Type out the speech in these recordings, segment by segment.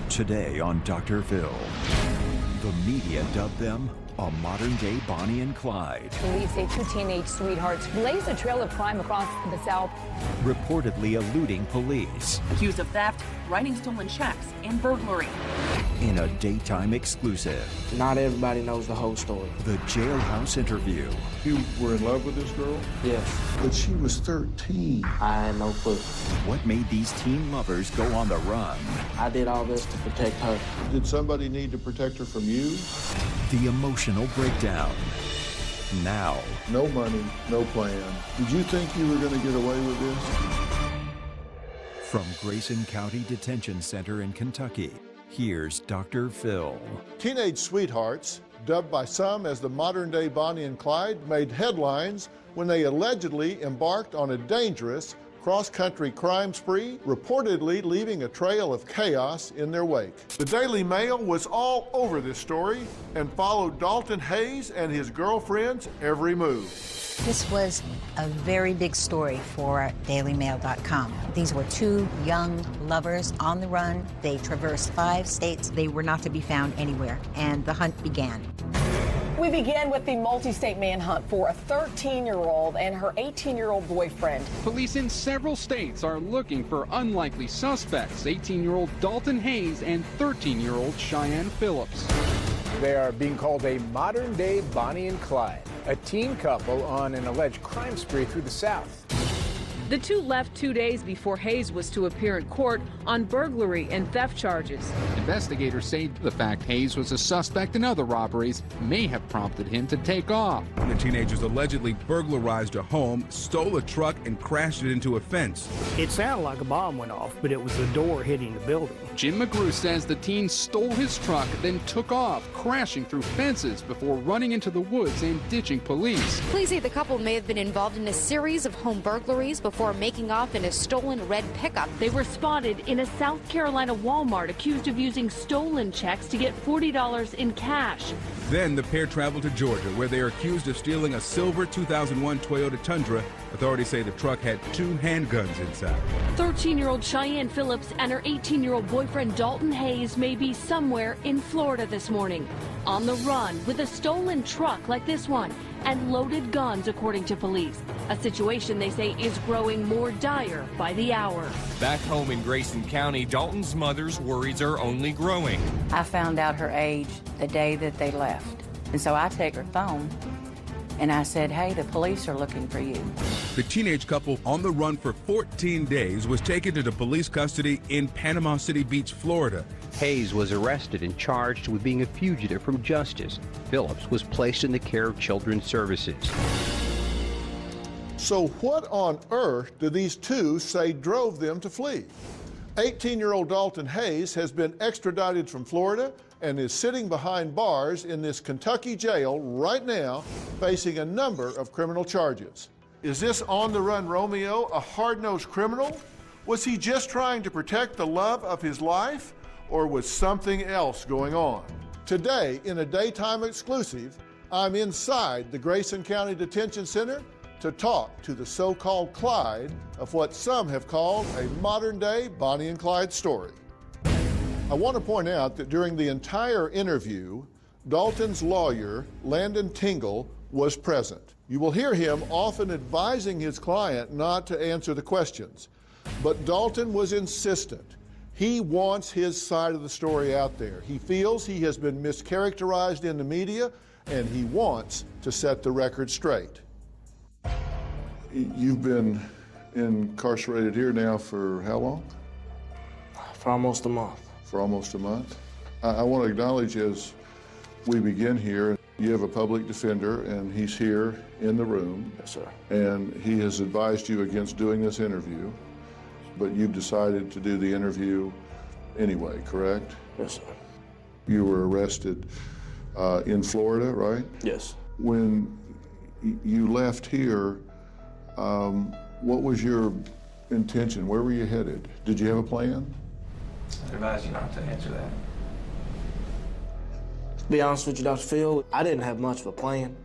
Today on Dr. Phil, the media dubbed them a modern-day Bonnie and Clyde. Police say two teenage sweethearts blaze a trail of crime across the South. Reportedly eluding police. Accused of theft, writing stolen checks, and burglary. In a daytime exclusive. Not everybody knows the whole story. The jailhouse interview. You were in love with this girl? Yes. But she was 13. I had no clue. What made these teen lovers go on the run? I did all this to protect her. Did somebody need to protect her from you? The emotional breakdown. Now. No money, no plan. Did you think you were going to get away with this? From Grayson County Detention Center in Kentucky, here's Dr. Phil. Teenage sweethearts, dubbed by some as the modern-day Bonnie and Clyde, made headlines when they allegedly embarked on a dangerous cross-country crime spree, reportedly leaving a trail of chaos in their wake. The Daily Mail was all over this story and followed Dalton Hayes and his girlfriend's every move. This was a very big story for dailymail.com. These were two young lovers on the run. They traversed 5 states. They were not to be found anywhere, and the hunt began. We begin with the multi-state manhunt for a 13-year-old and her 18-year-old boyfriend. Police in several states are looking for unlikely suspects, 18-year-old Dalton Hayes and 13-year-old Cheyenne Phillips. They are being called a modern-day Bonnie and Clyde, a teen couple on an alleged crime spree through the South. The two left 2 days before Hayes was to appear in court on burglary and theft charges. Investigators say the fact Hayes was a suspect in other robberies may have prompted him to take off. The teenagers allegedly burglarized a home, stole a truck, and crashed it into a fence. It sounded like a bomb went off, but it was the door hitting the building. Jim McGrew says the teen stole his truck, then took off, crashing through fences before running into the woods and ditching police. Police say the couple may have been involved in a series of home burglaries before making off in a stolen red pickup. They were spotted in a South Carolina Walmart accused of using stolen checks to get $40 in cash. Then the pair traveled to Georgia, where they are accused of stealing a silver 2001 Toyota Tundra. Authorities say the truck had 2 handguns inside. 13-year-old Cheyenne Phillips and her 18-year-old boyfriend Dalton Hayes may be somewhere in Florida this morning, on the run with a stolen truck like this one and loaded guns, according to police. A situation they say is growing more dire by the hour. Back home in Grayson County, Dalton's mother's worries are only growing. I found out her age the day that they left. And so I take her phone and I said, hey, the police are looking for you. The teenage couple on the run for 14 days was taken into police custody in Panama City Beach, Florida. Hayes was arrested and charged with being a fugitive from justice. Phillips was placed in the care of Children's Services. So what on earth do these two say drove them to flee? 18-year-old Dalton Hayes has been extradited from Florida and is sitting behind bars in this Kentucky jail right now, facing a number of criminal charges. Is this on-the-run Romeo a hard-nosed criminal? Was he just trying to protect the love of his life, or was something else going on? Today, in a daytime exclusive, I'm inside the Grayson County Detention Center to talk to the so-called Clyde of what some have called a modern-day Bonnie and Clyde story. I want to point out that during the entire interview, Dalton's lawyer, Landon Tingle, was present. You will hear him often advising his client not to answer the questions, but Dalton was insistent. He wants his side of the story out there. He feels he has been mischaracterized in the media, and he wants to set the record straight. You've been incarcerated here now for how long? For almost a month. For almost a month? I want to acknowledge as we begin here, you have a public defender, and he's here in the room. Yes, sir. And he has advised you against doing this interview, but you've decided to do the interview anyway, correct? Yes, sir. You were arrested in Florida, right? Yes. When you left here, what was your intention? Where were you headed? Did you have a plan? I advise you not to answer that. To be honest with you, Dr. Phil, I didn't have much of a plan.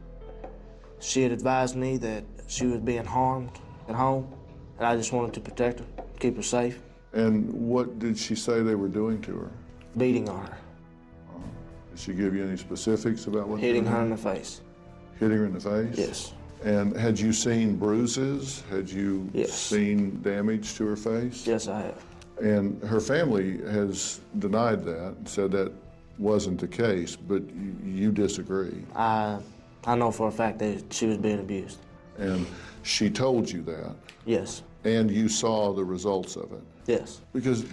She had advised me that she was being harmed at home, and I just wanted to protect her, keep her safe. And what did she say they were doing to her? beating on her. Did she give you any specifics about what? Hitting her in the face. Hitting her in the face? Yes. And had you seen bruises? Had you seen damage to her face? Yes, I have. And her family has denied that, said that wasn't the case, but you disagree. I know for a fact that she was being abused. And she told you that? Yes. And you saw the results of it? Yes. Because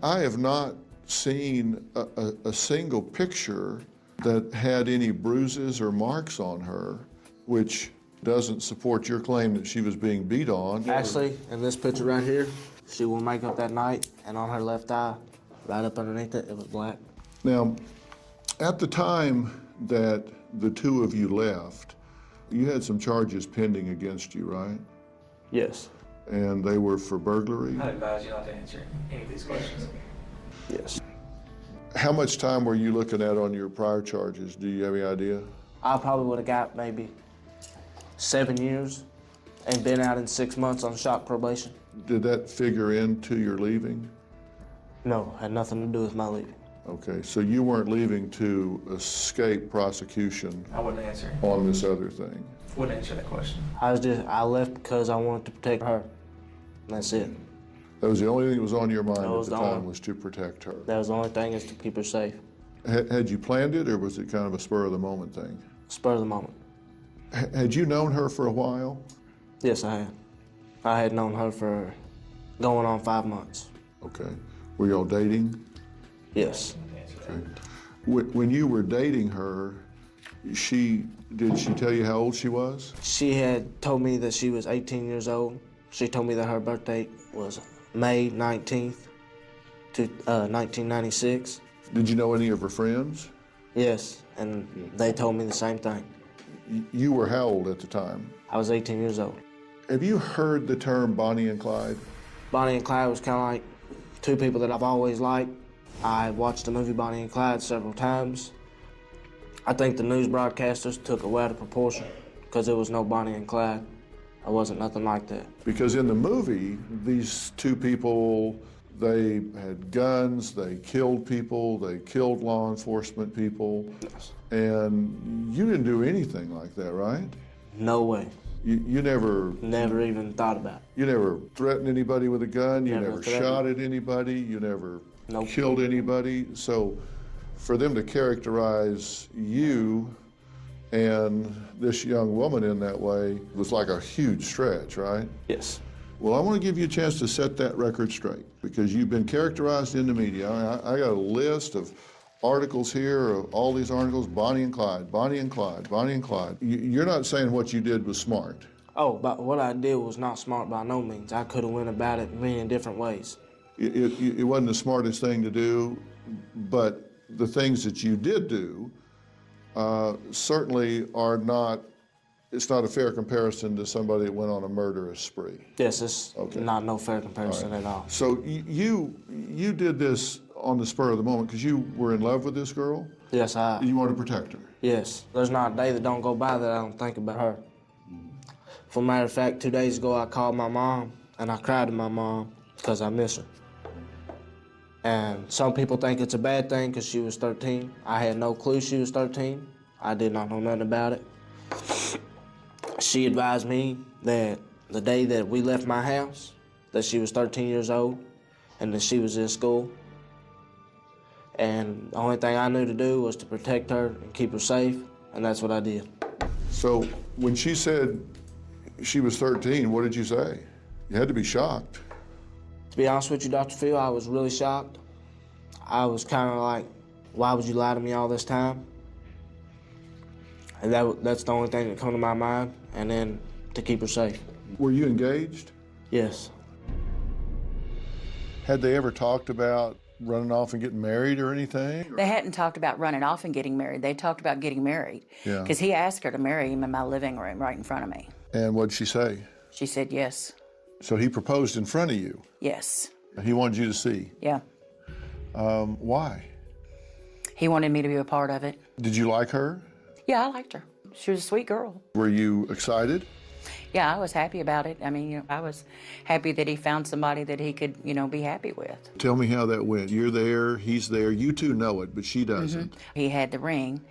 I have not seen a single picture that had any bruises or marks on her, which doesn't support your claim that she was being beat on. Actually, in this picture right here, she wore makeup that night, and on her left eye, right up underneath it, it was black. Now, at the time that the two of you left, you had some charges pending against you, right? Yes. And they were for burglary? I advise you not to answer any of these questions. Yes. How much time were you looking at on your prior charges? Do you have any idea? I probably would have got maybe 7 years and been out in 6 months on shock probation. Did that figure into your leaving? No, had nothing to do with my leaving. Okay, so you weren't leaving to escape prosecution I wouldn't answer. On this other thing? Wouldn't answer that question. I left because I wanted to protect her. That's it. That was the only thing that was on your mind at the time, was to protect her? That was the only thing, is to keep her safe. Had you planned it, or was it kind of a spur-of-the-moment thing? Spur of the moment. Had you known her for a while? Yes, I had. I had known her for going on 5 months. Okay. Were y'all dating? Yes. Okay. When you were dating her, did she tell you how old she was? She had told me that she was 18 years old. She told me that her birthday was May 19th to 1996. Did you know any of her friends? Yes, and they told me the same thing. You were how old at the time? I was 18 years old. Have you heard the term Bonnie and Clyde? Bonnie and Clyde was kind of like two people that I've always liked. I watched the movie Bonnie and Clyde several times. I think the news broadcasters took it way out of proportion because there was no Bonnie and Clyde. It wasn't nothing like that. Because in the movie, these two people, they had guns, they killed people, they killed law enforcement people. Yes. And you didn't do anything like that, right? No way. You never... Never even thought about it. You never threatened anybody with a gun, you never threatened. shot at anybody, you never Nope. killed anybody. So for them to characterize you and this young woman in that way was like a huge stretch, right? Yes. Well, I want to give you a chance to set that record straight because you've been characterized in the media. I got a list of articles here, of all these articles, Bonnie and Clyde, Bonnie and Clyde, Bonnie and Clyde. You're not saying what you did was smart. Oh, but what I did was not smart by no means. I could have went about it many different ways. It wasn't the smartest thing to do, but the things that you did do certainly are not, it's not a fair comparison to somebody that went on a murderous spree. Yes, it's not no fair comparison All right. at all. So you did this on the spur of the moment because you were in love with this girl? Yes, You wanted to protect her? Yes. There's not a day that don't go by that I don't think about her. For a matter of fact, 2 days ago I called my mom and I cried to my mom because I miss her. And some people think it's a bad thing because she was 13. I had no clue she was 13. I did not know nothing about it. She advised me that the day that we left my house, that she was 13 years old and that she was in school. And the only thing I knew to do was to protect her and keep her safe, and that's what I did. So when she said she was 13, what did you say? You had to be shocked. To be honest with you, Dr. Phil, I was really shocked. I was kind of like, why would you lie to me all this time? And that's the only thing that come to my mind, and then to keep her safe. Were you engaged? Yes. Had they ever talked about running off and getting married or anything? They hadn't talked about running off and getting married. They talked about getting married. Yeah. Because he asked her to marry him in my living room right in front of me. And what'd she say? She said yes. So he proposed in front of you? Yes. He wanted you to see? Yeah. Why? He wanted me to be a part of it. Did you like her? Yeah, I liked her. She was a sweet girl. Were you excited? Yeah, I was happy about it. I mean, you know, I was happy that he found somebody that he could, you know, be happy with. Tell me how that went. You're there, he's there, you two know it, but she doesn't. He had the ring,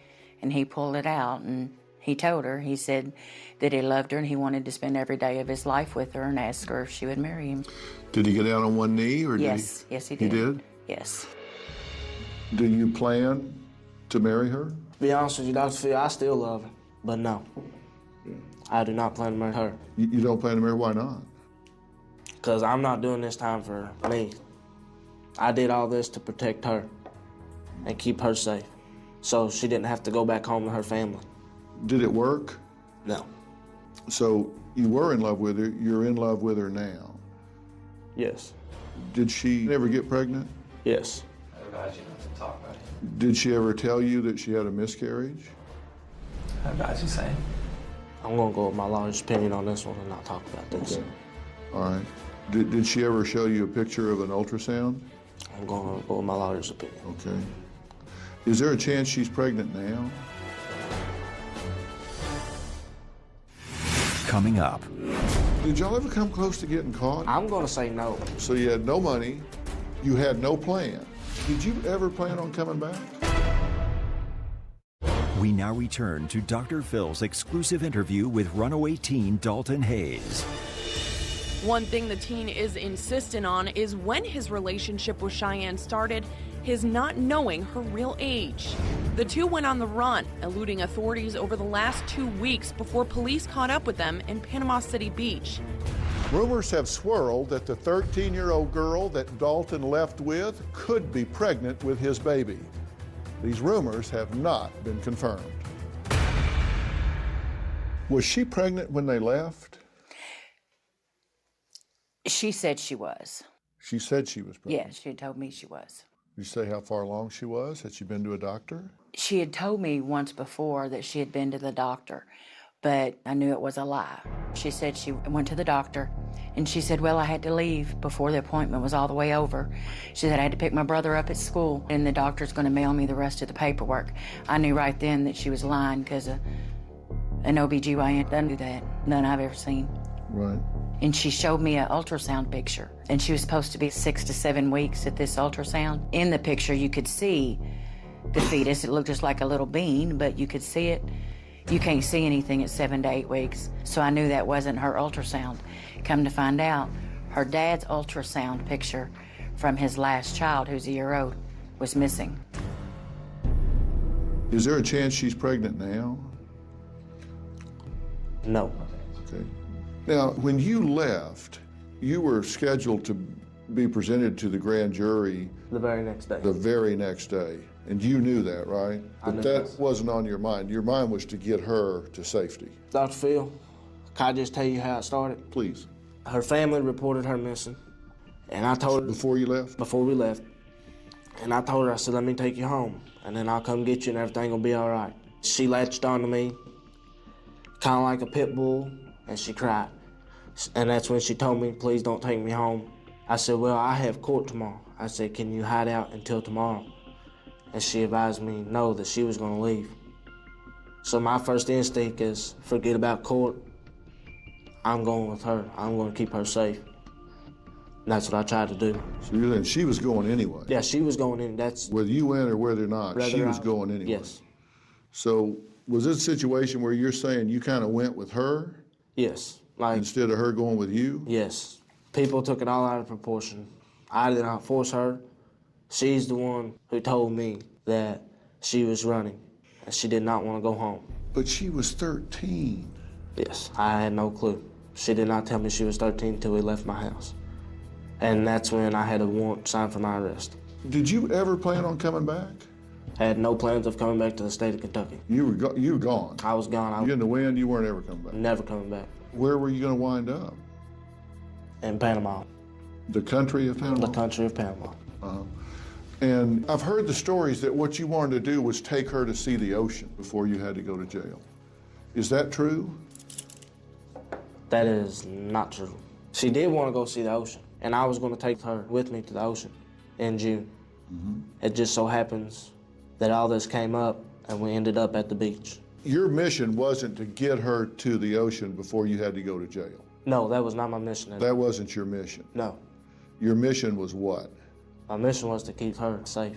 and he pulled it out, and he told her, he said that he loved her and he wanted to spend every day of his life with her and ask her if she would marry him. Did he get out on one knee, or Yes, yes, he did. He did? Yes. Do you plan to marry her? To be honest with you, Dr. Phil, I still love her, but no. I do not plan to marry her. You don't plan to marry her? Why not? Because I'm not doing this time for me. I did all this to protect her and keep her safe, so she didn't have to go back home to her family. Did it work? No. So you were in love with her, you're in love with her now. Yes. Did she ever get pregnant? Yes. I advise you not to talk about it. Did she ever tell you that she had a miscarriage? I advise you saying. I'm gonna go with my lawyer's opinion on this one and not talk about this. Okay. All right. Did she ever show you a picture of an ultrasound? I'm gonna go with my lawyer's opinion. Okay. Is there a chance she's pregnant now? Coming up. Did y'all ever come close to getting caught? I'm gonna say no. So you had no money, you had no plan. Did you ever plan on coming back? We now return to Dr. Phil's exclusive interview with runaway teen Dalton Hayes. One thing the teen is insistent on is when his relationship with Cheyenne started, his not knowing her real age. The two went on the run, eluding authorities over the last 2 weeks before police caught up with them in Panama City Beach. Rumors have swirled that the 13-year-old girl that Dalton left with could be pregnant with his baby. These rumors have not been confirmed. Was she pregnant when they left? She said she was. She said she was pregnant? Yeah, she had told me she was. Did you say how far along she was? Had she been to a doctor? She had told me once before that she had been to the doctor, but I knew it was a lie. She said she went to the doctor, and she said, well, I had to leave before the appointment was all the way over. She said I had to pick my brother up at school, and the doctor's going to mail me the rest of the paperwork. I knew right then that she was lying because an OBGYN doesn't do that. None I've ever seen. Right. And she showed me an ultrasound picture, and she was supposed to be 6 to 7 weeks at this ultrasound. In the picture, you could see the fetus. It looked just like a little bean, but you could see it. You can't see anything at 7 to 8 weeks, so I knew that wasn't her ultrasound. Come to find out, her dad's ultrasound picture from his last child, who's a year old, was missing. Is there a chance she's pregnant now? No. Okay. Now, when you left, you were scheduled to be presented to the grand jury the very next day. The very next day. And you knew that, right? But that wasn't on your mind. Your mind was to get her to safety. Dr. Phil, can I just tell you how it started? Please. Her family reported her missing. And I told her... Before you left? Before we left. And I told her, I said, let me take you home. And then I'll come get you and everything will be all right. She latched onto me, kind of like a pit bull, and she cried. And that's when she told me, please don't take me home. I said, well, I have court tomorrow. I said, can you hide out until tomorrow? And she advised me, no, that she was gonna leave. So my first instinct is, forget about court. I'm going with her. I'm gonna keep her safe. And that's what I tried to do. So you're saying she was going anyway? Yeah, she was going in. That's whether you went or whether or not, she was going anyway? Yes. So was this a situation where you're saying you kind of went with her? Yes. Instead of her going with you? Yes. People took it all out of proportion. I did not force her. She's the one who told me that she was running and she did not want to go home. But she was 13. Yes, I had no clue. She did not tell me she was 13 until we left my house. And that's when I had a warrant signed for my arrest. Did you ever plan on coming back? I had no plans of coming back to the state of Kentucky. You were gone? I was gone. You in the wind, you weren't ever coming back? Never coming back. Where were you going to wind up? In Panama. The country of Panama? The country of Panama. And I've heard the stories that what you wanted to do was take her to see the ocean before you had to go to jail. Is that true? That is not true. She did want to go see the ocean, and I was going to take her with me to the ocean in June. It just so happens that all this came up, and we ended up at the beach. Your mission wasn't to get her to the ocean before you had to go to jail. No, that was not my mission. That wasn't your mission? No. Your mission was what? My mission was to keep her safe.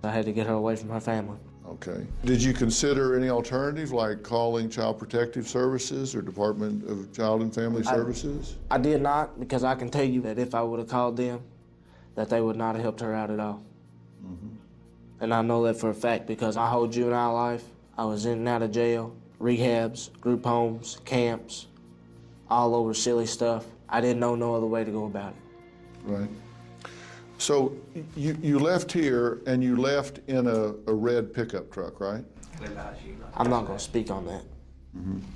I had to get her away from her family. Okay. Did you consider any alternative, like calling Child Protective Services or Department of Child and Family Services? I did not, because I can tell you that if I would have called them, that they would not have helped her out at all. And I know that for a fact because my whole juvenile life, I was in and out of jail, rehabs, group homes, camps, all over silly stuff. I didn't know no other way to go about it. Right. So you left here and you left in a red pickup truck, right? I'm not going to speak on that.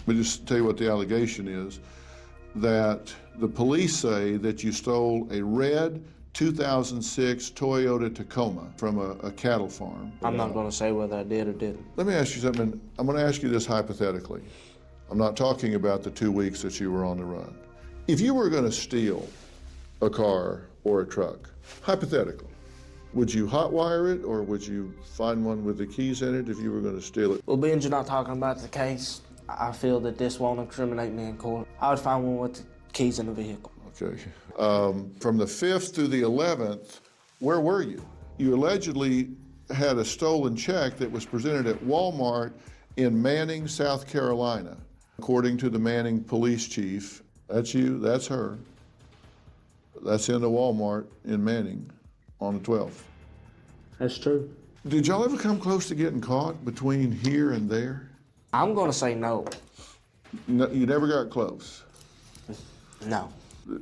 But just tell you what the allegation is, that the police say that you stole a red 2006 Toyota Tacoma from a cattle farm. I'm not going to say whether I did or didn't. Let me ask you something. I'm going to ask you this hypothetically. I'm not talking about the 2 weeks that you were on the run. If you were going to steal a car or a truck, hypothetically, would you hotwire it or would you find one with the keys in it if you were going to steal it? Well, being you're not talking about the case, I feel that this won't incriminate me in court. I would find one with the keys in the vehicle. Okay. From the 5th through the 11th, where were you? You allegedly had a stolen check that was presented at Walmart in Manning, South Carolina. According to the Manning police chief, that's you, that's her. That's in the Walmart in Manning on the 12th. That's true. Did y'all ever come close to getting caught between here and there? I'm going to say no. No, you never got close? No.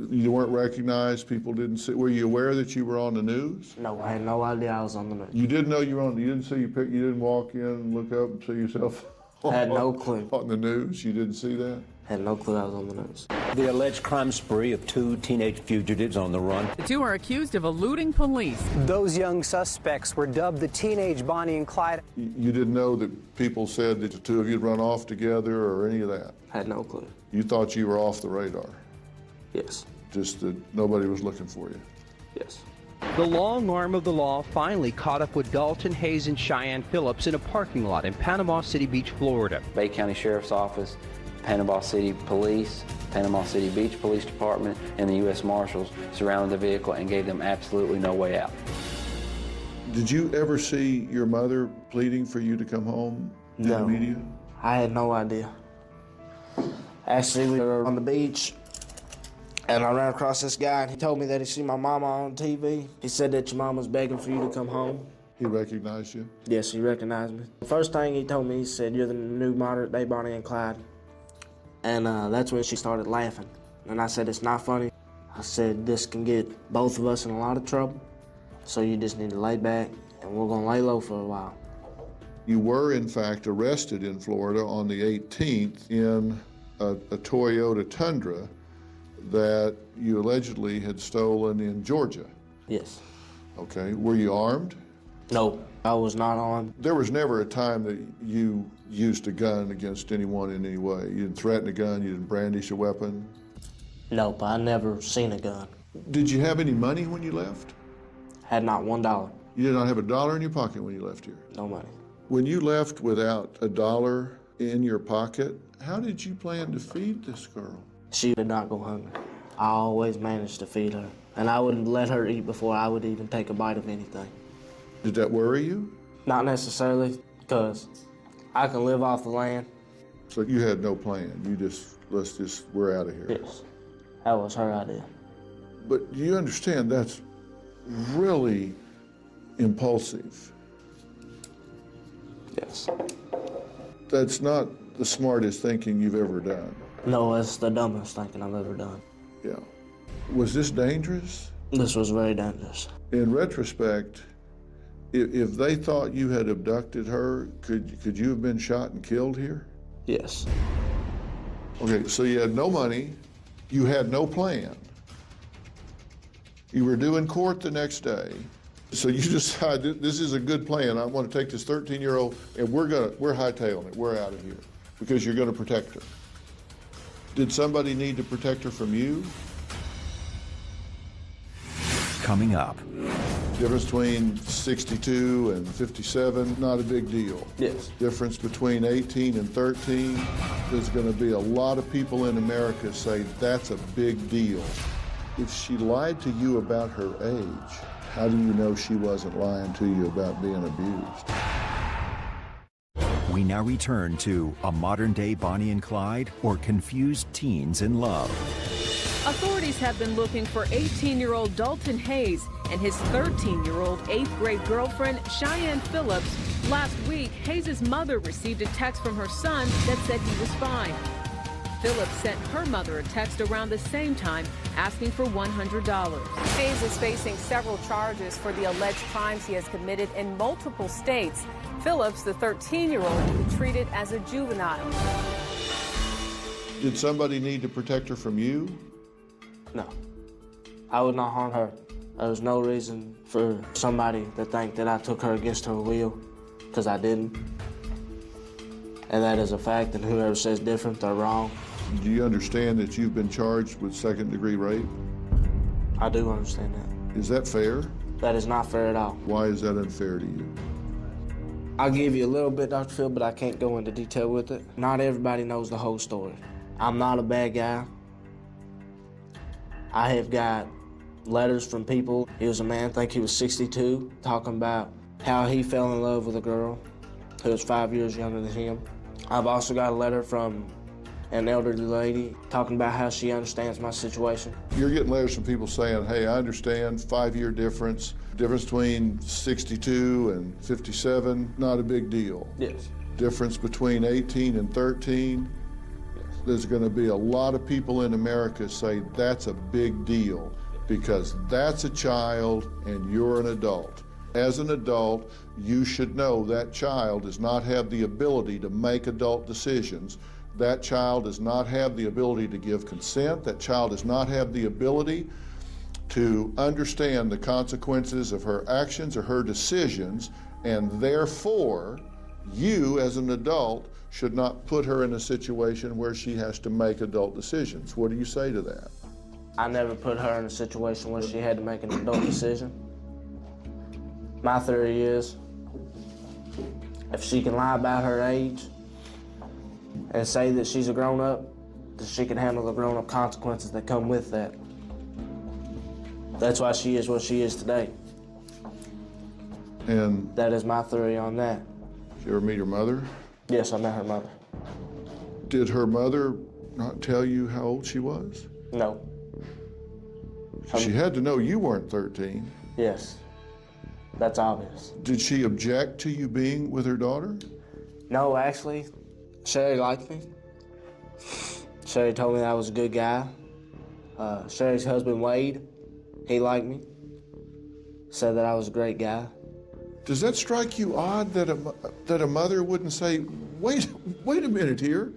You weren't recognized? People didn't see? Were you aware that you were on the news? No, I had no idea I was on the news. You didn't know you were on. You didn't see you didn't walk in and look up and see yourself. I had no clue. On the news, you didn't see that? Had no clue I was on the news. The alleged crime spree of 2 teenage fugitives on the run. The 2 are accused of eluding police. Those young suspects were dubbed the teenage Bonnie and Clyde. You didn't know that people said that the 2 of you had run off together or any of that? Had no clue. You thought you were off the radar? Yes. Just that nobody was looking for you? Yes. The long arm of the law finally caught up with Dalton Hayes and Cheyenne Phillips in a parking lot in Panama City Beach, Florida. Bay County Sheriff's Office, Panama City Police, Panama City Beach Police Department, and the U.S. Marshals surrounded the vehicle and gave them absolutely no way out. Did you ever see your mother pleading for you to come home in the media? I had no idea. Actually, we were on the beach, and I ran across this guy, and he told me that he seen my mama on TV. He said that your mama's begging for you to come home. He recognized you? Yes, he recognized me. The first thing he told me, he said, "You're the new modern-day Bonnie and Clyde." And that's when she started laughing. And I said, "It's not funny." I said, "This can get both of us in a lot of trouble, so you just need to lay back, and we're gonna lay low for a while." You were, in fact, arrested in Florida on the 18th in a Toyota Tundra that you allegedly had stolen in Georgia. Yes. Okay. Were you armed? No, I was not armed. There was never a time that you used a gun against anyone in any way. You didn't threaten a gun, you didn't brandish a weapon? Nope, I never seen a gun. Did you have any money when you left? Had not $1. You did not have $1 in your pocket when you left here? No money. When you left without $1 in your pocket, how did you plan to feed this girl? She did not go hungry. I always managed to feed her, and I wouldn't let her eat before I would even take a bite of anything. Did that worry you? Not necessarily, because I can live off the land. So you had no plan, we're out of here. Yes, that was her idea. But you understand that's really impulsive. Yes. That's not the smartest thinking you've ever done. No, it's the dumbest thinking I've ever done. Yeah. Was this dangerous? This was very dangerous. In retrospect, if they thought you had abducted her, could you have been shot and killed here? Yes. Okay, so you had no money, you had no plan. You were due in court the next day, so you decided this is a good plan. I want to take this 13-year-old and we're hightailing it. We're out of here because you're going to protect her. Did somebody need to protect her from you? Coming up. Difference between 62 and 57, not a big deal. Yes. Difference between 18 and 13, there's going to be a lot of people in America say that's a big deal. If she lied to you about her age, how do you know she wasn't lying to you about being abused? We now return to a modern-day Bonnie and Clyde or confused teens in love. Authorities have been looking for 18-year-old Dalton Hayes and his 13-year-old 8th-grade girlfriend, Cheyenne Phillips. Last week, Hayes' mother received a text from her son that said he was fine. Phillips sent her mother a text around the same time asking for $100. Hayes is facing several charges for the alleged crimes he has committed in multiple states. Phillips, the 13-year-old, will be treated as a juvenile. Did somebody need to protect her from you? No. I would not harm her. There was no reason for somebody to think that I took her against her will, because I didn't. And that is a fact, and whoever says different, they're wrong. Do you understand that you've been charged with second-degree rape? I do understand that. Is that fair? That is not fair at all. Why is that unfair to you? I'll give you a little bit, Dr. Phil, but I can't go into detail with it. Not everybody knows the whole story. I'm not a bad guy. I have got letters from people. He was a man, I think he was 62, talking about how he fell in love with a girl who was 5 years younger than him. I've also got a letter from an elderly lady talking about how she understands my situation. You're getting letters from people saying, hey, I understand, 5-year difference between 62 and 57, not a big deal. Yes. Difference between 18 and 13, yes. There's going to be a lot of people in America say that's a big deal because that's a child and you're an adult. As an adult, you should know that child does not have the ability to make adult decisions. That child does not have the ability to give consent. That child does not have the ability to understand the consequences of her actions or her decisions, and therefore, you as an adult should not put her in a situation where she has to make adult decisions. What do you say to that? I never put her in a situation where she had to make an adult decision. My theory is, if she can lie about her age and say that she's a grown-up, that she can handle the grown-up consequences that come with that. That's why she is what she is today. And that is my theory on that. Did you ever meet her mother? Yes, I met her mother. Did her mother not tell you how old she was? No. She had to know you weren't 13. Yes, that's obvious. Did she object to you being with her daughter? No, actually, Sherry liked me. Sherry told me that I was a good guy. Sherry's husband, Wade, he liked me. Said that I was a great guy. Does that strike you odd that a mother wouldn't say, wait a minute here.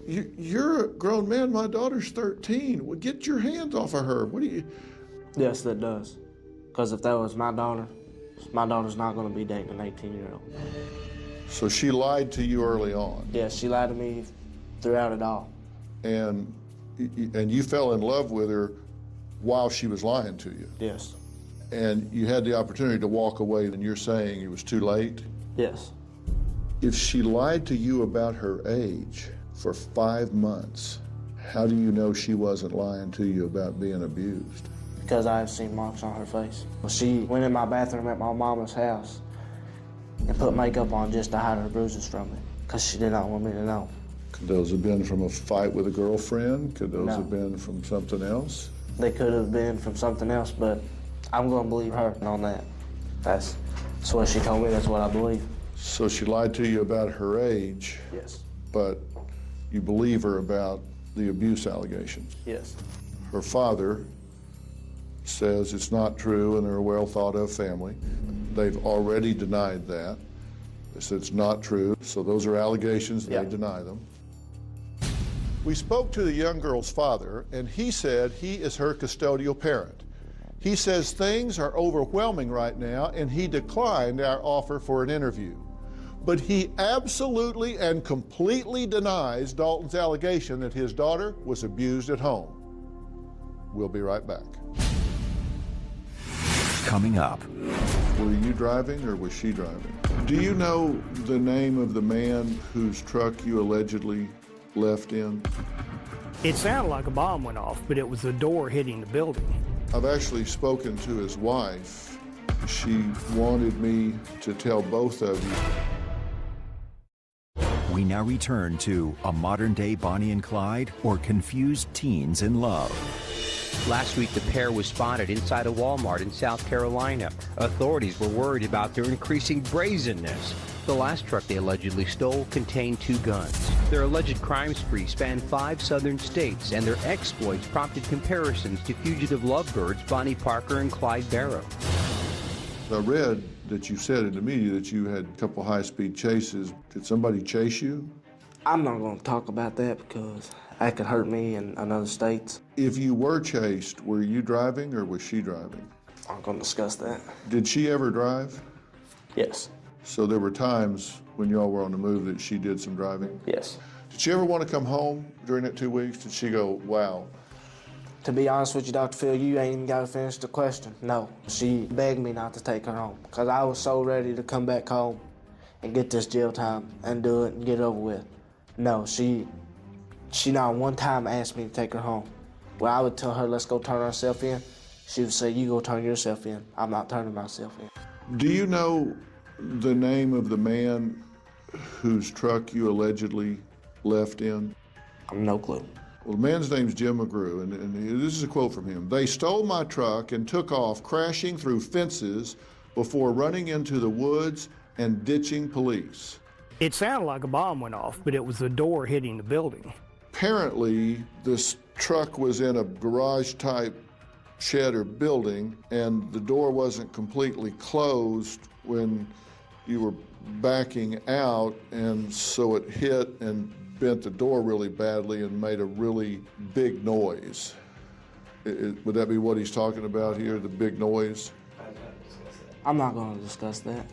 You're a grown man, my daughter's 13. Well, get your hands off of her. What do you... Yes, that does. Because if that was my daughter's not going to be dating an 18-year-old. So she lied to you early on? Yes, she lied to me throughout it all. And you fell in love with her while she was lying to you? Yes. And you had the opportunity to walk away, and you're saying it was too late? Yes. If she lied to you about her age for 5 months, how do you know she wasn't lying to you about being abused? Because I have seen marks on her face. She went in my bathroom at my mama's house and put makeup on just to hide her bruises from me, because she did not want me to know. Could those have been from a fight with a girlfriend? Could those have been from something else? They could have been from something else, but I'm going to believe her on that. That's what she told me, that's what I believe. So she lied to you about her age? Yes. But you believe her about the abuse allegations? Yes. Her father says it's not true and they're a well-thought-of family. They've already denied that. They said it's not true, so those are allegations, they deny them. We spoke to the young girl's father, and he said he is her custodial parent. He says things are overwhelming right now, and he declined our offer for an interview. But he absolutely and completely denies Dalton's allegation that his daughter was abused at home. We'll be right back. coming up. Were you driving or was she driving? Do you know the name of the man whose truck you allegedly left in? It sounded like a bomb went off, but it was the door hitting the building. I've actually spoken to his wife. She wanted me to tell both of you. We now return to a modern-day Bonnie and Clyde or confused teens in love. Last week, the pair was spotted inside a Walmart in South Carolina. Authorities were worried about their increasing brazenness. The last truck they allegedly stole contained 2 guns. Their alleged crime spree spanned 5 southern states, and their exploits prompted comparisons to fugitive lovebirds Bonnie Parker and Clyde Barrow. I read that you said in the media that you had a couple high-speed chases. Did somebody chase you? I'm not going to talk about that because that could hurt me in other states. If you were chased, were you driving or was she driving? I'm not going to discuss that. Did she ever drive? Yes. So there were times when y'all were on the move that she did some driving? Yes. Did she ever want to come home during that 2 weeks? Did she go, wow? To be honest with you, Dr. Phil, you ain't even got to finish the question. No, she begged me not to take her home because I was so ready to come back home and get this jail time and do it and get it over with. No, she not one time asked me to take her home. When I would tell her, let's go turn ourselves in, she would say, you go turn yourself in. I'm not turning myself in. Do you know the name of the man whose truck you allegedly left in? No clue. Well, the man's name's Jim McGrew, and this is a quote from him. They stole my truck and took off, crashing through fences before running into the woods and ditching police. It sounded like a bomb went off, but it was the door hitting the building. Apparently, this truck was in a garage-type shed or building, and the door wasn't completely closed when you were backing out, and so it hit and bent the door really badly and made a really big noise. Would that be what he's talking about here, the big noise? I'm not going to discuss that.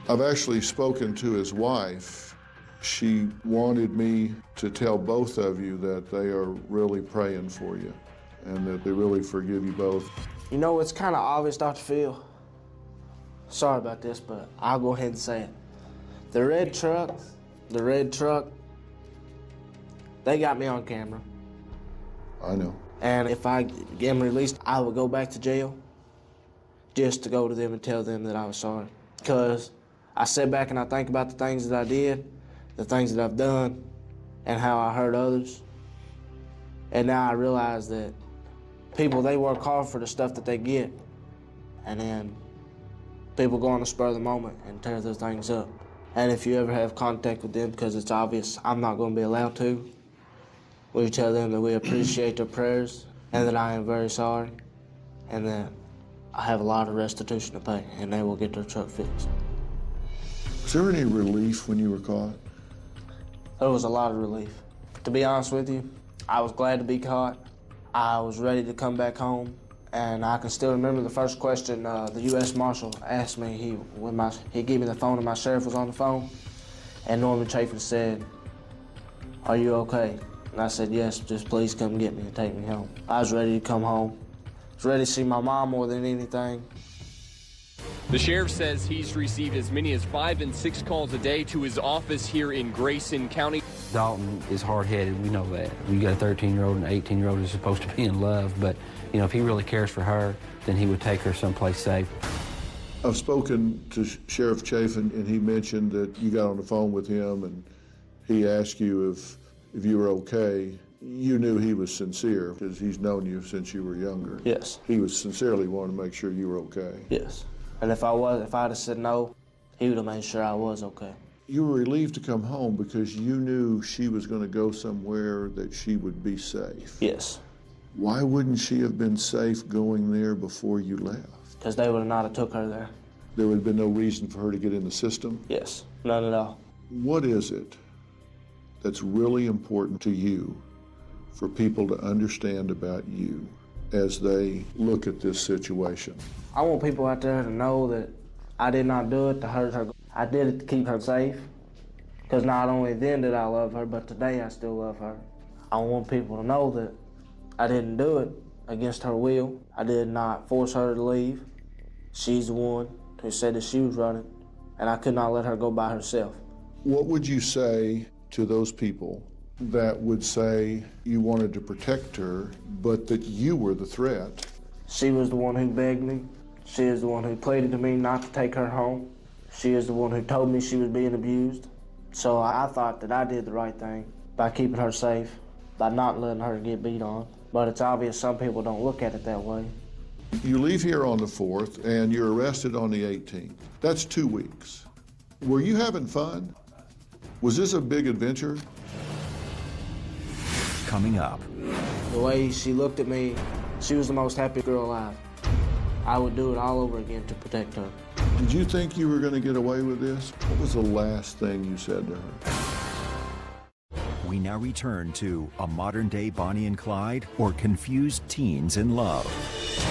I've actually spoken to his wife. She wanted me to tell both of you that they are really praying for you and that they really forgive you both. You know, it's kind of obvious, Dr. Phil. Sorry about this, but I'll go ahead and say it. The red truck, they got me on camera. I know. And if I get them released, I would go back to jail just to go to them and tell them that I was sorry. Because I sit back and I think about the things that I did, the things that I've done, and how I hurt others. And now I realize that people, they work hard for the stuff that they get. And then people go on the spur of the moment and tear those things up. And if you ever have contact with them, because it's obvious I'm not going to be allowed to, will you tell them that we appreciate their prayers and that I am very sorry and that I have a lot of restitution to pay and they will get their truck fixed. Was there any relief when you were caught? There was a lot of relief. To be honest with you, I was glad to be caught. I was ready to come back home. And I can still remember the first question the U.S. Marshal asked me. He gave me the phone and my sheriff was on the phone. And Norman Chafin said, "Are you okay?" And I said, "Yes, just please come get me and take me home." I was ready to come home. I was ready to see my mom more than anything. The sheriff says he's received as many as 5 and 6 calls a day to his office here in Grayson County. Dalton is hard-headed, we know that. You got a 13-year-old and an 18-year-old who's supposed to be in love, but you know, if he really cares for her, then he would take her someplace safe. I've spoken to Sheriff Chafin, and he mentioned that you got on the phone with him, and he asked you if you were okay. You knew he was sincere because he's known you since you were younger. Yes. He was sincerely wanting to make sure you were okay. Yes. And if I'd have said no, he would have made sure I was okay. You were relieved to come home because you knew she was going to go somewhere that she would be safe. Yes. Why wouldn't she have been safe going there before you left? Because they would have not have took her there. There would have been no reason for her to get in the system? Yes, none at all. What is it that's really important to you for people to understand about you as they look at this situation? I want people out there to know that I did not do it to hurt her. I did it to keep her safe. Because not only then did I love her, but today I still love her. I want people to know that I didn't do it against her will. I did not force her to leave. She's the one who said that she was running, and I could not let her go by herself. What would you say to those people that would say you wanted to protect her, but that you were the threat? She was the one who begged me. She is the one who pleaded to me not to take her home. She is the one who told me she was being abused. So I thought that I did the right thing by keeping her safe, by not letting her get beat on. But it's obvious some people don't look at it that way. You leave here on the 4th and you're arrested on the 18th. That's 2 weeks. Were you having fun? Was this a big adventure? Coming up. The way she looked at me, she was the most happy girl alive. I would do it all over again to protect her. Did you think you were going to get away with this? What was the last thing you said to her? We now return to a modern-day Bonnie and Clyde or confused teens in love.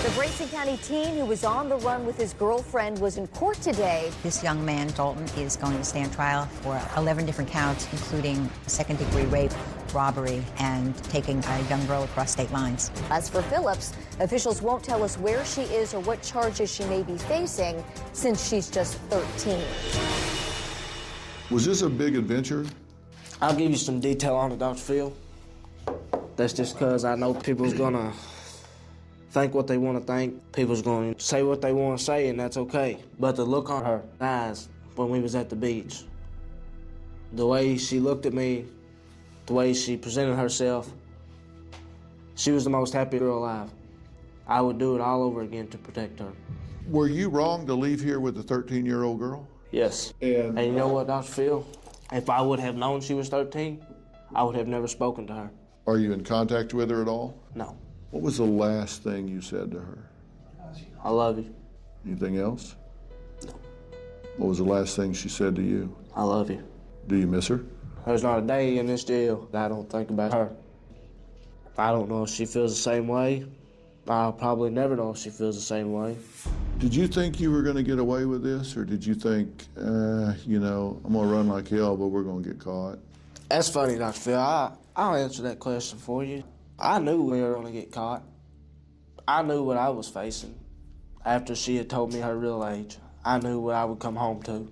The Grayson County teen who was on the run with his girlfriend was in court today. This young man, Dalton, is going to stand trial for 11 different counts, including second-degree rape, robbery, and taking a young girl across state lines. As for Phillips, officials won't tell us where she is or what charges she may be facing since she's just 13. Was this a big adventure? I'll give you some detail on it, Dr. Phil. That's just because I know people's gonna think what they want to think. People's going to say what they want to say, and that's okay. But the look on her eyes when we was at the beach, the way she looked at me, the way she presented herself, she was the most happy girl alive. I would do it all over again to protect her. Were you wrong to leave here with a 13-year-old girl? Yes. And you know what, Dr. Phil? If I would have known she was 13, I would have never spoken to her. Are you in contact with her at all? No. What was the last thing you said to her? I love you. Anything else? No. What was the last thing she said to you? I love you. Do you miss her? There's not a day in this jail that I don't think about her. I don't know if she feels the same way. I'll probably never know if she feels the same way. Did you think you were going to get away with this, or did you think, you know, I'm going to run like hell, but we're going to get caught? That's funny, Dr. Phil. I'll answer that question for you. I knew we were going to get caught. I knew what I was facing. After she had told me her real age, I knew what I would come home to.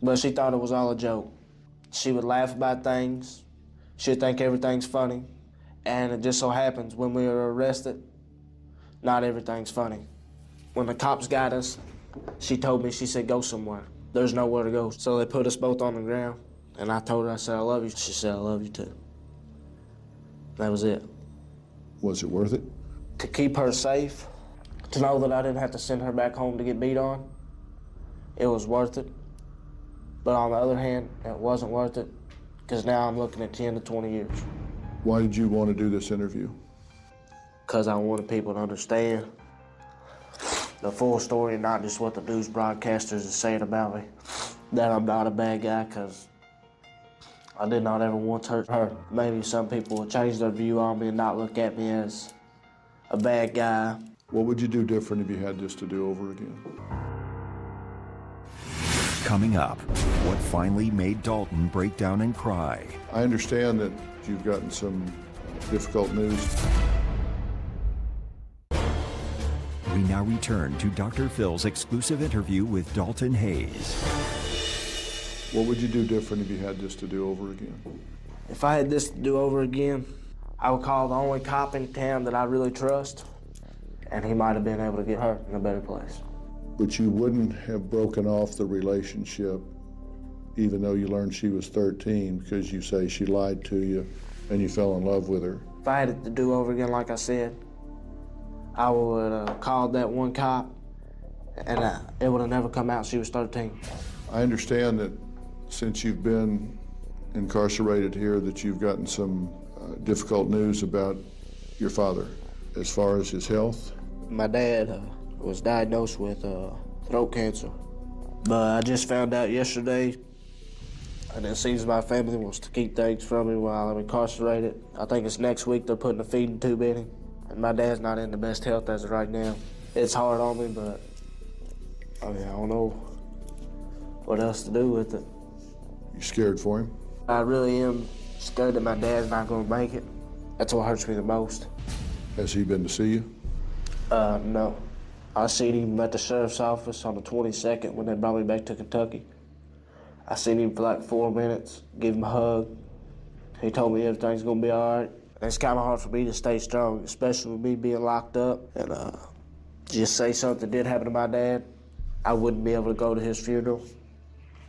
But she thought it was all a joke. She would laugh about things. She'd think everything's funny. And it just so happens when we were arrested, not everything's funny. When the cops got us, she told me, she said, go somewhere. There's nowhere to go. So they put us both on the ground. And I told her, I said, I love you. She said, I love you too. That was it. Was it worth it? To keep her safe, to know that I didn't have to send her back home to get beat on, it was worth it. But on the other hand, it wasn't worth it, because now I'm looking at 10 to 20 years. Why did you want to do this interview? Because I wanted people to understand the full story and not just what the news broadcasters are saying about me. That I'm not a bad guy, because I did not ever once hurt her. Maybe some people will change their view on me and not look at me as a bad guy. What would you do different if you had this to do over again? Coming up, what finally made Dalton break down and cry. I understand that you've gotten some difficult news. We now return to Dr. Phil's exclusive interview with Dalton Hayes. What would you do different if you had this to do over again? If I had this to do over again, I would call the only cop in town that I really trust, and he might have been able to get her in a better place. But you wouldn't have broken off the relationship even though you learned she was 13 because you say she lied to you and you fell in love with her. If I had it to do over again, like I said, I would have called that one cop, and it would have never come out she was 13. I understand that since you've been incarcerated here that you've gotten some difficult news about your father as far as his health. My dad was diagnosed with throat cancer, but I just found out yesterday, and it seems my family wants to keep things from me while I'm incarcerated. I think it's next week they're putting a feeding tube in him, and my dad's not in the best health as of right now. It's hard on me, but I don't know what else to do with it. You scared for him? I really am scared that my dad's not going to make it. That's what hurts me the most. Has he been to see you? No. I seen him at the sheriff's office on the 22nd when they brought me back to Kentucky. I seen him for like 4 minutes, give him a hug. He told me everything's gonna be all right. It's kind of hard for me to stay strong, especially with me being locked up. And just say something did happen to my dad, I wouldn't be able to go to his funeral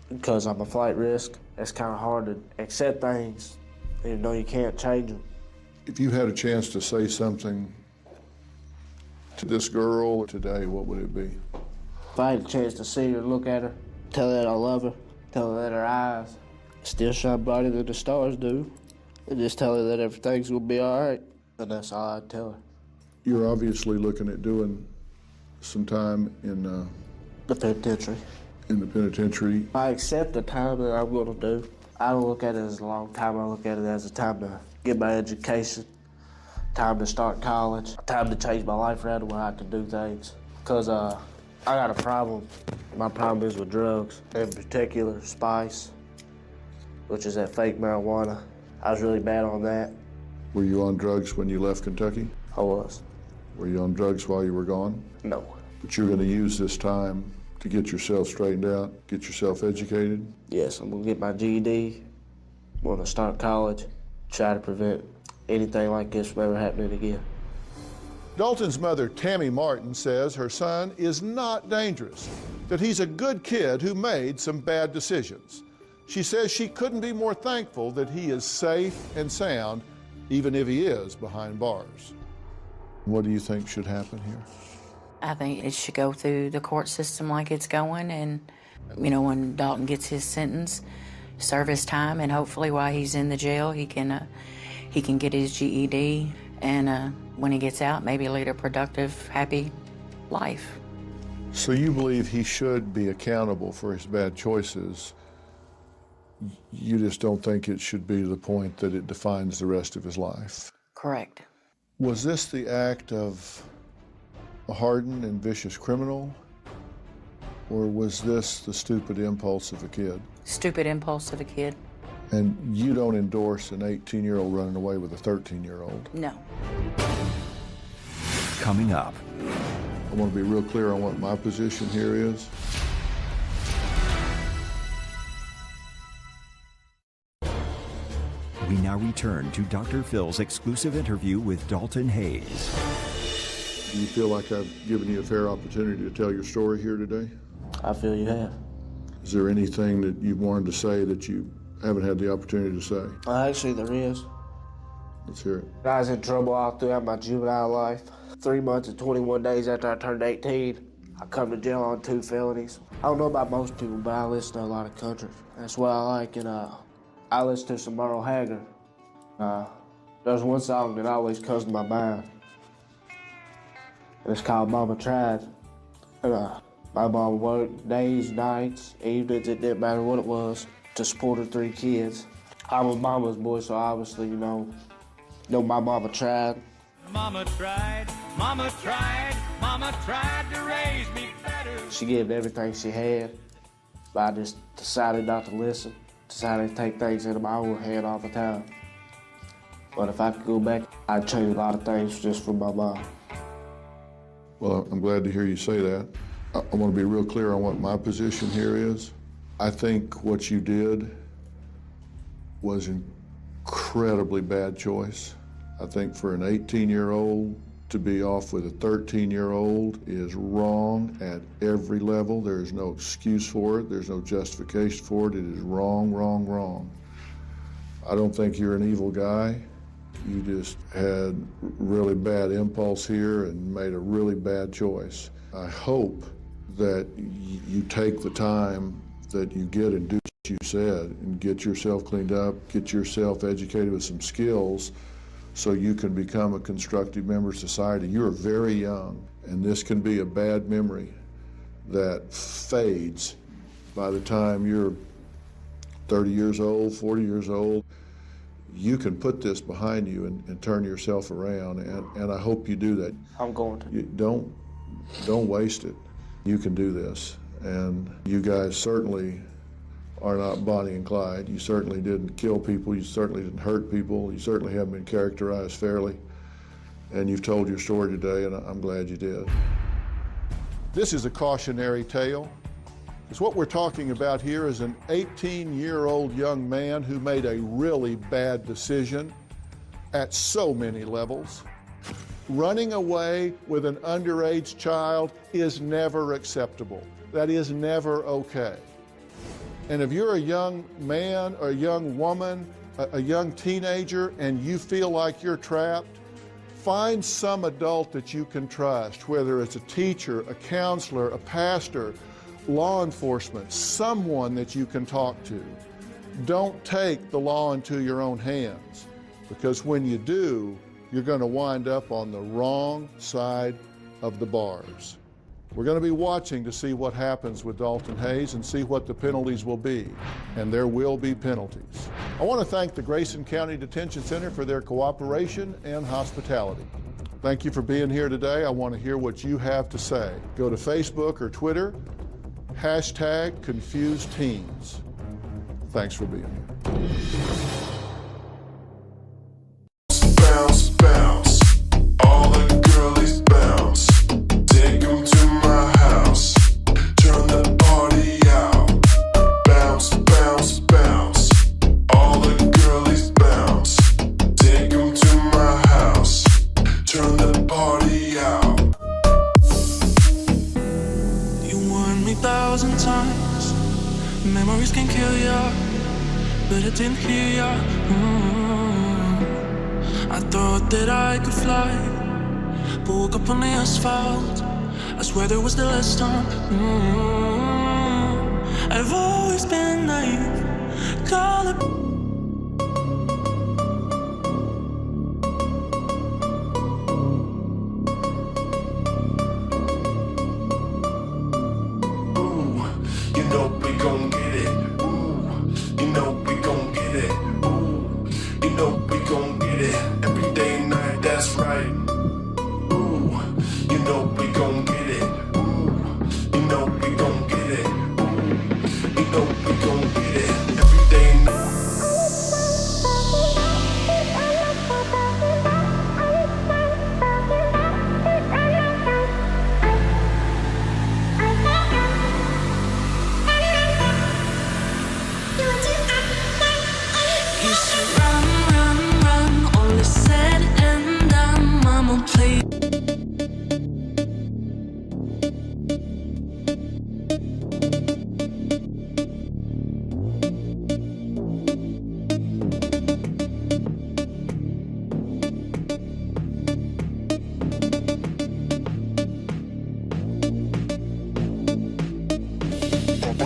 because I'm a flight risk. It's kind of hard to accept things, even though you can't change them. If you had a chance to say something to this girl today, what would it be? If I had a chance to see her, look at her, tell her that I love her, tell her that her eyes still shine brighter than the stars do, and just tell her that everything's gonna be all right, and that's all I'd tell her. You're obviously looking at doing some time in the penitentiary. In the penitentiary. I accept the time that I'm gonna do. I don't look at it as a long time, I look at it as a time to get my education, time to start college, time to change my life around where I can do things. Because I got a problem. My problem is with drugs, in particular spice, which is that fake marijuana. I was really bad on that. Were you on drugs when you left Kentucky? I was. Were you on drugs while you were gone? No. But you're going to use this time to get yourself straightened out, get yourself educated? Yes, I'm going to get my GED, I'm going to start college, try to prevent anything like this from ever happening again. Dalton's mother, Tammy Martin, says her son is not dangerous, that he's a good kid who made some bad decisions. She says she couldn't be more thankful that he is safe and sound, even if he is behind bars. What do you think should happen here? I think it should go through the court system like it's going, and, you know, when Dalton gets his sentence, serve his time, and hopefully while he's in the jail, he can get his GED, and when he gets out, maybe lead a productive, happy life. So you believe he should be accountable for his bad choices. You just don't think it should be to the point that it defines the rest of his life? Correct. Was this the act of a hardened and vicious criminal, or was this the stupid impulse of a kid? Stupid impulse of a kid. And you don't endorse an 18-year-old running away with a 13-year-old? No. Coming up. I want to be real clear on what my position here is. We now return to Dr. Phil's exclusive interview with Dalton Hayes. Do you feel like I've given you a fair opportunity to tell your story here today? I feel you have. Is there anything that you wanted to say that you haven't had the opportunity to say? Actually, there is. Let's hear it. I was in trouble all throughout my juvenile life. 3 months and 21 days after I turned 18, I come to jail on 2 felonies. I don't know about most people, but I listen to a lot of country. That's what I like, and I listen to some Merle Haggard. There's one song that always comes to my mind. And it's called Mama Tried. And my mom worked days, nights, evenings, it didn't matter what it was, to support her 3 kids. I was mama's boy, so obviously, you know my mama tried. Mama tried, mama tried, mama tried to raise me better. She gave everything she had, but I just decided not to listen. Decided to take things into my own hand all the time. But if I could go back, I'd change a lot of things just for my mom. Well, I'm glad to hear you say that. I want to be real clear on what my position here is. I think what you did was an incredibly bad choice. I think for an 18-year-old to be off with a 13-year-old is wrong at every level. There is no excuse for it. There's no justification for it. It is wrong, wrong, wrong. I don't think you're an evil guy. You just had really bad impulse here and made a really bad choice. I hope that you take the time that you get and do what you said and get yourself cleaned up, get yourself educated with some skills so you can become a constructive member of society. You're very young, and this can be a bad memory that fades by the time you're 30 years old, 40 years old. You can put this behind you and turn yourself around, and I hope you do that. I'm going to. Don't waste it. You can do this, and you guys certainly are not Bonnie and Clyde. You certainly didn't kill people. You certainly didn't hurt people. You certainly haven't been characterized fairly. and you've told your story today, and I'm glad you did. This is a cautionary tale, because what we're talking about here is an 18-year-old young man who made a really bad decision at so many levels. Running away with an underage child is never acceptable. That is never okay. And if you're a young man or a young woman, a young teenager, and you feel like you're trapped, find some adult that you can trust, whether it's a teacher, a counselor, a pastor, law enforcement, someone that you can talk to. Don't take the law into your own hands, because when you do, you're going to wind up on the wrong side of the bars. We're going to be watching to see what happens with Dalton Hayes and see what the penalties will be, and there will be penalties. I want to thank the Grayson County Detention Center for their cooperation and hospitality. Thank you for being here today. I want to hear what you have to say. Go to Facebook or Twitter, #ConfusedTeens. Thanks for being here. Bounce, bounce, all the girlies bounce. Take them to my house, turn the party out. Bounce, bounce, bounce, all the girlies bounce. Take them to my house, turn the party out. You warned me 1,000 times, memories can kill ya, but I didn't hear ya. I thought that I could fly, but woke up on the asphalt. I swear there was the last time. I've always been naive, call it. Ooh, you know we gon' get it. Ooh, you know we gon' get it. Ooh, you know we gon' get it. Every day and night, that's right. Ooh, you know we gon' get it. Ooh, you know we gon' get it. Ooh, you know we gon'